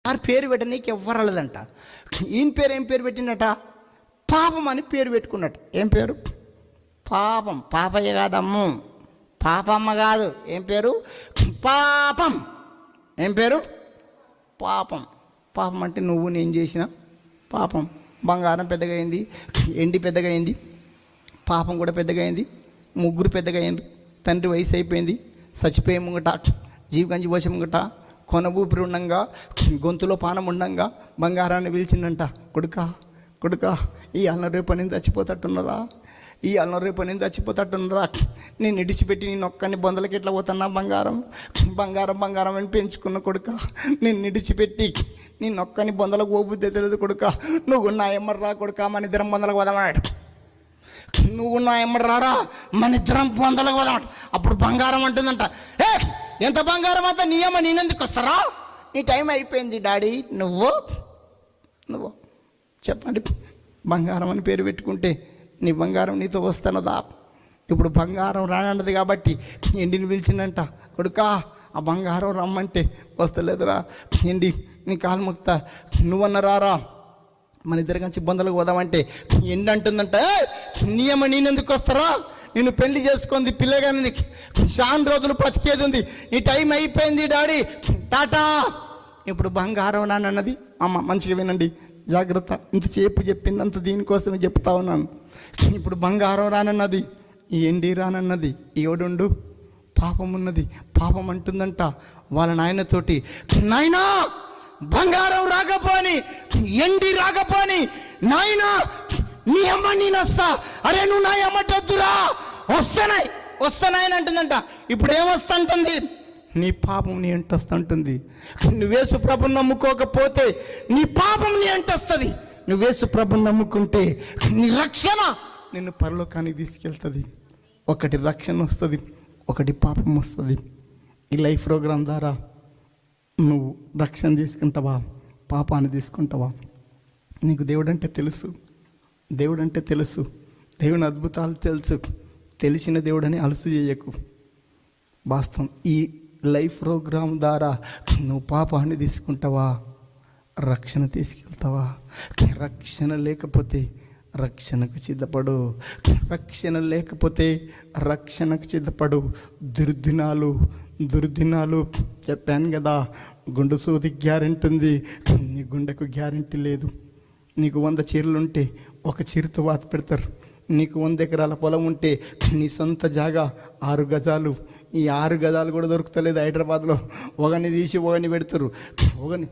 ఆ పేరు పెట్టనీకి ఎవ్వరలేదంట. ఈయన పేరు ఏం పేరు పెట్టిండట? పాపం అని పేరు పెట్టుకున్నట్ట. ఏం పేరు? పాపం. పాపయ్య కాదమ్ము, పాపమ్మ కాదు. ఏం పేరు? పాపం. ఏం పేరు? పాపం. పాపం అంటే నువ్వు నేను చేసిన పాపం. బంగారం పెద్దగా అయింది, ఎండి పెద్దగా అయింది, పాపం కూడా పెద్దగా అయింది. ముగ్గురు పెద్దగా అయింది. తండ్రి వయసు అయిపోయింది, చచ్చిపోయే ముంగట, జీవగంజి పోసే ముంగట, కొన ఊపిరి ఉండంగా, గొంతులో పానం ఉండంగా బంగారాన్ని పిలిచిందంట. కొడుకా కొడుకా, ఈ అన్న రేపు నేను చచ్చిపోతట్టున్నరా, ఈ అన్న రేపు నేను చచ్చిపోతట్టున్నరా, నేను ఇడిచిపెట్టి నేను ఒక్కని బొందలకి ఎట్లా పోతున్నా, బంగారం బంగారం బంగారం అని పెంచుకున్న కొడుక, నేను ఇడిచిపెట్టి నేను ఒక్కని బొందలకు పోబుద్దే తెలియదు కొడుక, నువ్వు నా ఎమ్మరా కొడుక, మన ఇద్దరం బొందలకు పోదామన్నాడు. నువ్వు నా ఎమ్మడి రారా, మన ఇద్దరం బొందలకు పోదామట. అప్పుడు బంగారం అంటుందంట, ఏ ఎంత బంగారం అంతా నీ అమ్మ నేనెందుకు వస్తారా, నీ టైం అయిపోయింది డాడీ, నువ్వు చెప్పండి. బంగారం అని పేరు పెట్టుకుంటే నీ బంగారం నీతో వస్తున్నదా? ఇప్పుడు బంగారం రానన్నది కాబట్టి ఎండిని పిలిచిందంట. కొడుకా ఆ బంగారం రమ్మంటే వస్తలేదురా, ఎండి నీ కాలు మొక్తా, నువ్వన్న రారా, మన ఇద్దరు కంచి బొందలకు పోదామంటే ఎండి అంటుందంట, నీ అమ్మ నేనెందుకు వస్తారా, నేను పెళ్లి చేసుకుంది పిల్లగాని చాలా రోజులు బ్రతికేది ఉంది, నీ టైం అయిపోయింది డాడీ, టాటా. ఇప్పుడు బంగారం రానన్నది. అమ్మ మంచిగా వినండి, జాగ్రత్త, ఇంతసేపు చెప్పిందంత దీనికోసమే చెప్తా ఉన్నాను. ఇప్పుడు బంగారం రానన్నది, ఈ ఎండి రానన్నది, ఎవడుండు పాపం ఉన్నది. పాపం అంటుందంట వాళ్ళ నాయనతోటి, నాయనా బంగారం రాకపోని ఎండి రాకపోని నాయనా నీ అమ్మ నేను వస్తా, అరే నువ్వు నా అమ్మటొద్దురా, వస్తానాయని అంటుందంట. ఇప్పుడు ఏమొస్తుంటుంది? నీ పాపం నీ ఎంట వస్తుంటుంది. నువ్వేసు ప్రభుని నమ్ముకోకపోతే నీ పాపం నీ ఎంట వస్తుంది. నువ్వేసు ప్రభుని నమ్ముకుంటే నీ రక్షణ నిన్ను పరలోకానికి తీసుకెళ్తుంది. ఒకటి రక్షణ వస్తుంది, ఒకటి పాపం వస్తుంది. ఈ లైఫ్ ప్రోగ్రాం ద్వారా నువ్వు రక్షణ తీసుకుంటావా, పాపాన్ని తీసుకుంటావా? నీకు దేవుడు అంటే తెలుసు, దేవుడు అంటే తెలుసు, దేవుని అద్భుతాలు తెలుసు. తెలిసిన దేవుడని అలసు చేయకు. వాస్తవం, ఈ లైఫ్ ప్రోగ్రాం ద్వారా నువ్వు పాపాన్ని తీసుకుంటావా, రక్షణ తీసుకెళ్తావా? రక్షణ లేకపోతే రక్షణకు సిద్ధపడు, రక్షణ లేకపోతే రక్షణకు సిద్ధపడు. దుర్దినాలు చెప్పాను కదా, గుండె సూది గ్యారెంటీ ఉంది, నీ గుండెకు గ్యారెంటీ లేదు. నీకు 100 చీరలుంటే ఒక చీరతో వాత పెడతారు. నీకు 100 ఎకరాల పొలం ఉంటే నీ సొంత జాగా 6 గజాలు, ఈ 6 గజాలు కూడా దొరుకుతలేదు హైదరాబాద్లో. ఒకని తీసి ఒకని పెడతారు, ఒకని